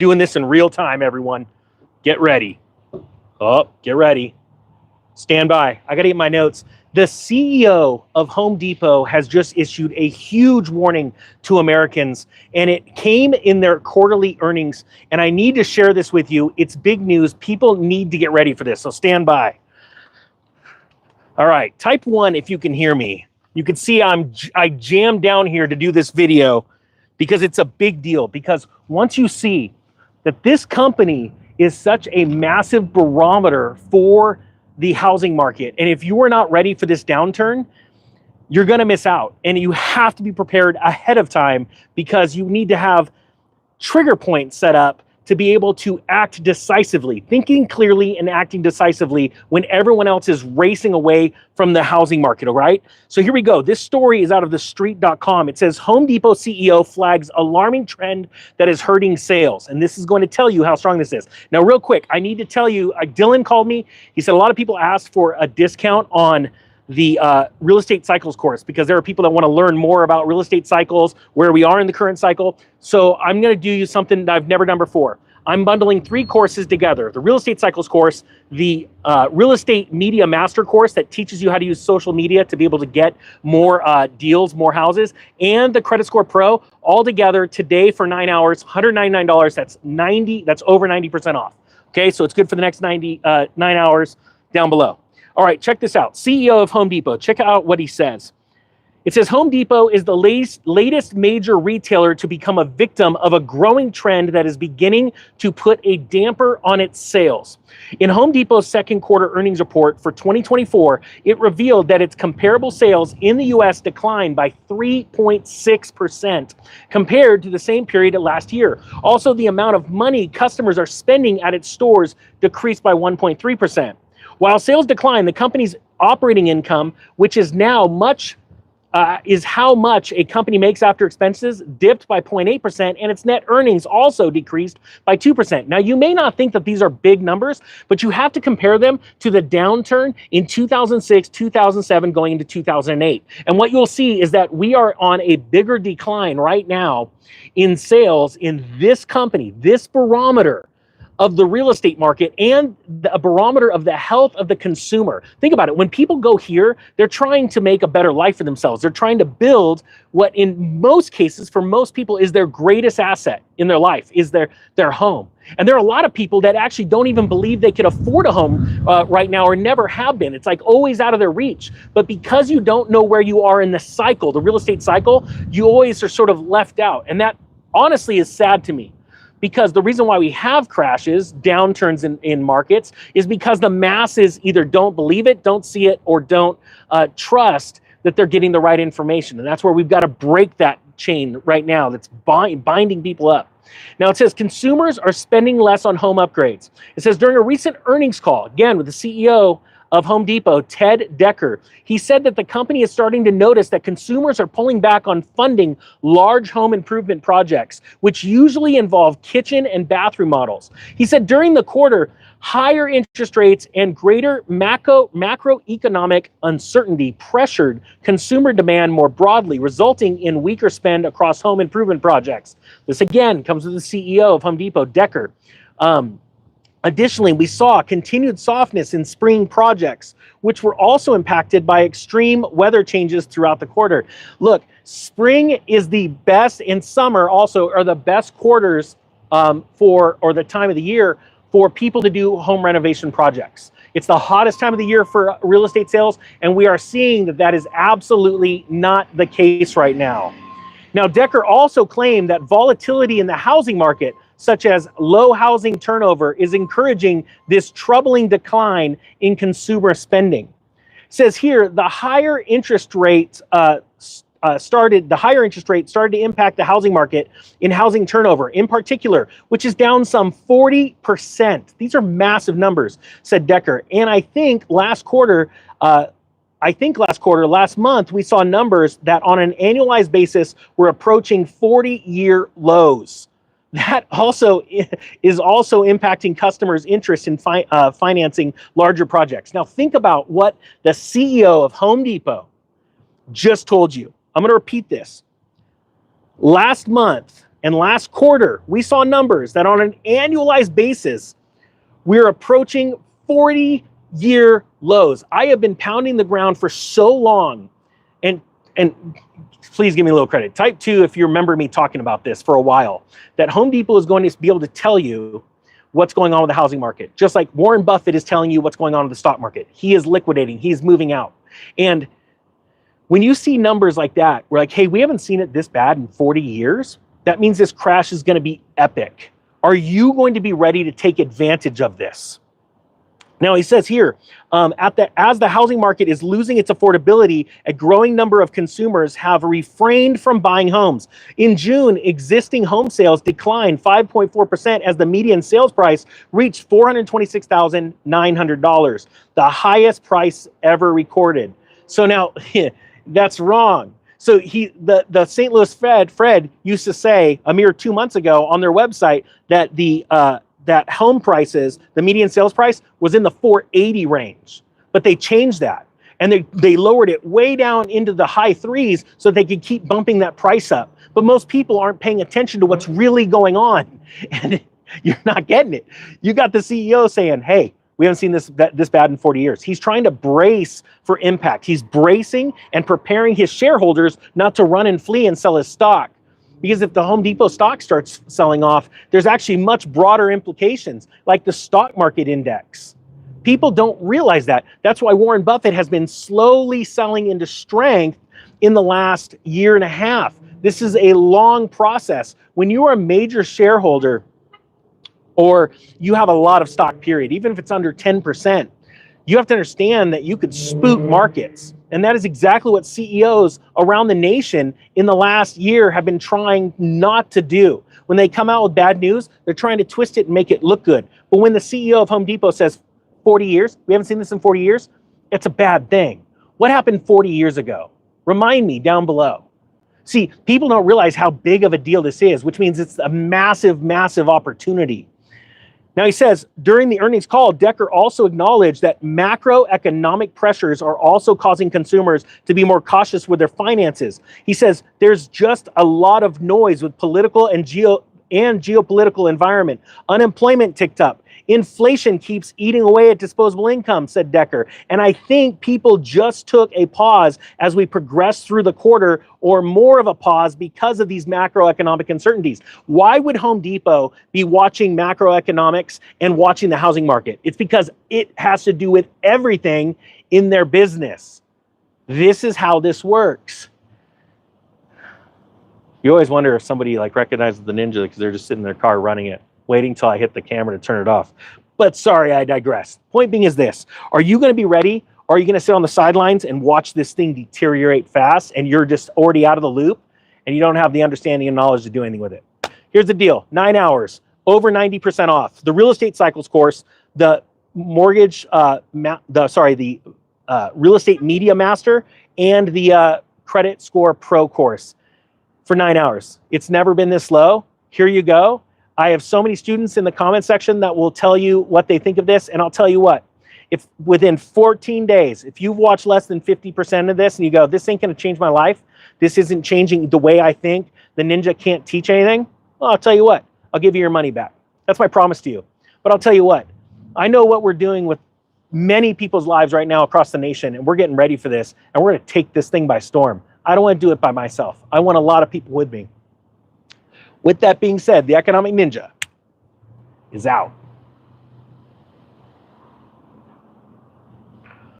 Doing this in real time, everyone. Get ready. Oh, get ready. Stand by. I got to get my notes. The CEO of Home Depot has just issued a huge warning to Americans, and it came in their quarterly earnings. And I need to share this with you. It's big news. People need to get ready for this. So stand by. All right. Type 1 if you can hear me. You can see I jammed down here to do this video because it's a big deal. Because once you see that this company is such a massive barometer for the housing market, and if you are not ready for this downturn, you're going to miss out. And you have to be prepared ahead of time because you need to have trigger points set up to be able to act decisively, thinking clearly and acting decisively when everyone else is racing away from the housing market, all right? So here we go. This story is out of thestreet.com. It says Home Depot CEO flags alarming trend that is hurting sales. And this is going to tell you how strong this is. Now, real quick, I need to tell you, Dylan called me. He said a lot of people asked for a discount on the real estate cycles course because there are people that want to learn more about real estate cycles, where we are in the current cycle. So I'm going to do you something that I've never done before. I'm bundling 3 courses together: the real estate cycles course, the real estate media master course that teaches you how to use social media to be able to get more deals, more houses, and the Credit Score Pro, all together today for 9 hours, $199. That's over 90% off. Okay, so it's good for the next 9 hours down below. All right, check this out. CEO of Home Depot, check out what he says. It says Home Depot is the latest major retailer to become a victim of a growing trend that is beginning to put a damper on its sales. In Home Depot's second quarter earnings report for 2024, it revealed that its comparable sales in the U.S. declined by 3.6% compared to the same period last year. Also, the amount of money customers are spending at its stores decreased by 1.3%. While sales declined, the company's operating income, which is now is how much a company makes after expenses, dipped by 0.8%, and its net earnings also decreased by 2%. Now, you may not think that these are big numbers, but you have to compare them to the downturn in 2006, 2007, going into 2008. And what you'll see is that we are on a bigger decline right now in sales in this company, this barometer of the real estate market, and a barometer of the health of the consumer. Think about it. When people go here, they're trying to make a better life for themselves. They're trying to build what in most cases, for most people, is their greatest asset in their life, is their home. And there are a lot of people that actually don't even believe they could afford a home right now, or never have been. It's like always out of their reach. But because you don't know where you are in the cycle, the real estate cycle, you always are sort of left out. And that honestly is sad to me. Because the reason why we have crashes, downturns in markets, is because the masses either don't believe it, don't see it, or don't trust that they're getting the right information. And that's where we've got to break that chain right now that's binding people up. Now, it says consumers are spending less on home upgrades. It says during a recent earnings call, again with the CEO of Home Depot, Ted Decker, he said that the company is starting to notice that consumers are pulling back on funding large home improvement projects, which usually involve kitchen and bathroom models. He said during the quarter, higher interest rates and greater macroeconomic uncertainty pressured consumer demand more broadly, resulting in weaker spend across home improvement projects. This again comes from the CEO of Home Depot, Decker. Additionally, we saw continued softness in spring projects, which were also impacted by extreme weather changes throughout the quarter. Look, spring is the best, and summer also are the best quarters or the time of the year for people to do home renovation projects. It's the hottest time of the year for real estate sales, and we are seeing that that is absolutely not the case right now. Now, Decker also claimed that volatility in the housing market, such as low housing turnover, is encouraging this troubling decline in consumer spending. It says here, the higher interest rate started to impact the housing market in housing turnover, in particular, which is down some 40%. These are massive numbers, said Decker. And I think last month, we saw numbers that on an annualized basis were approaching 40-year lows. That also is impacting customers' interest in financing larger projects. Now, think about what the CEO of Home Depot just told you. I'm going to repeat this. Last month, And last quarter, we saw numbers that on an annualized basis, we're approaching 40-year lows. I have been pounding the ground for so long, and please give me a little credit. Type 2 if you remember me talking about this for a while, that Home Depot is going to be able to tell you what's going on with the housing market, just like Warren Buffett is telling you what's going on with the stock market. He is liquidating, he's moving out. And when you see numbers like that, we're like, hey, we haven't seen it this bad in 40 years. That means this crash is going to be epic. Are you going to be ready to take advantage of this? Now, he says here, as the housing market is losing its affordability, a growing number of consumers have refrained from buying homes. In June, existing home sales declined 5.4% as the median sales price reached $426,900, the highest price ever recorded. So now, that's wrong. So the St. Louis Fed used to say a mere 2 months ago on their website that that home prices, the median sales price was in the 480 range, but they changed that and they lowered it way down into the high threes so they could keep bumping that price up. But most people aren't paying attention to what's really going on, and you're not getting it. You got the CEO saying, hey, we haven't seen this bad in 40 years. He's trying to brace for impact. He's bracing and preparing his shareholders not to run and flee and sell his stock. Because if the Home Depot stock starts selling off, there's actually much broader implications, like the stock market index. People don't realize that. That's why Warren Buffett has been slowly selling into strength in the last year and a half. This is a long process. When you are a major shareholder, or you have a lot of stock, period, even if it's under 10%, you have to understand that you could spook markets. And that is exactly what CEOs around the nation in the last year have been trying not to do. When they come out with bad news, they're trying to twist it and make it look good. But when the CEO of Home Depot says 40 years, we haven't seen this in 40 years, it's a bad thing. What happened 40 years ago? Remind me down below. See, people don't realize how big of a deal this is, which means it's a massive, massive opportunity. Now, he says, during the earnings call, Decker also acknowledged that macroeconomic pressures are also causing consumers to be more cautious with their finances. He says, there's just a lot of noise with political and geopolitical environment. Unemployment ticked up. Inflation keeps eating away at disposable income, said Decker. And I think people just took a pause as we progress through the quarter, or more of a pause because of these macroeconomic uncertainties. Why would Home Depot be watching macroeconomics and watching the housing market? It's because it has to do with everything in their business. This is how this works. You always wonder if somebody recognizes the Ninja because they're just sitting in their car running it, waiting till I hit the camera to turn it off. But sorry, I digress. Point being is this: are you going to be ready? Or are you going to sit on the sidelines and watch this thing deteriorate fast and you're just already out of the loop and you don't have the understanding and knowledge to do anything with it? Here's the deal: 9 hours, over 90% off. The Real Estate Cycles course, the mortgage, Real Estate Media Master, and the Credit Score Pro course for 9 hours. It's never been this low. Here you go. I have so many students in the comment section that will tell you what they think of this. And I'll tell you what, if within 14 days, if you've watched less than 50% of this and you go, this ain't going to change my life, this isn't changing the way I think, the Ninja can't teach anything, well, I'll tell you what, I'll give you your money back. That's my promise to you. But I'll tell you what, I know what we're doing with many people's lives right now across the nation, and we're getting ready for this, and we're going to take this thing by storm. I don't want to do it by myself. I want a lot of people with me. With that being said, the Economic Ninja is out.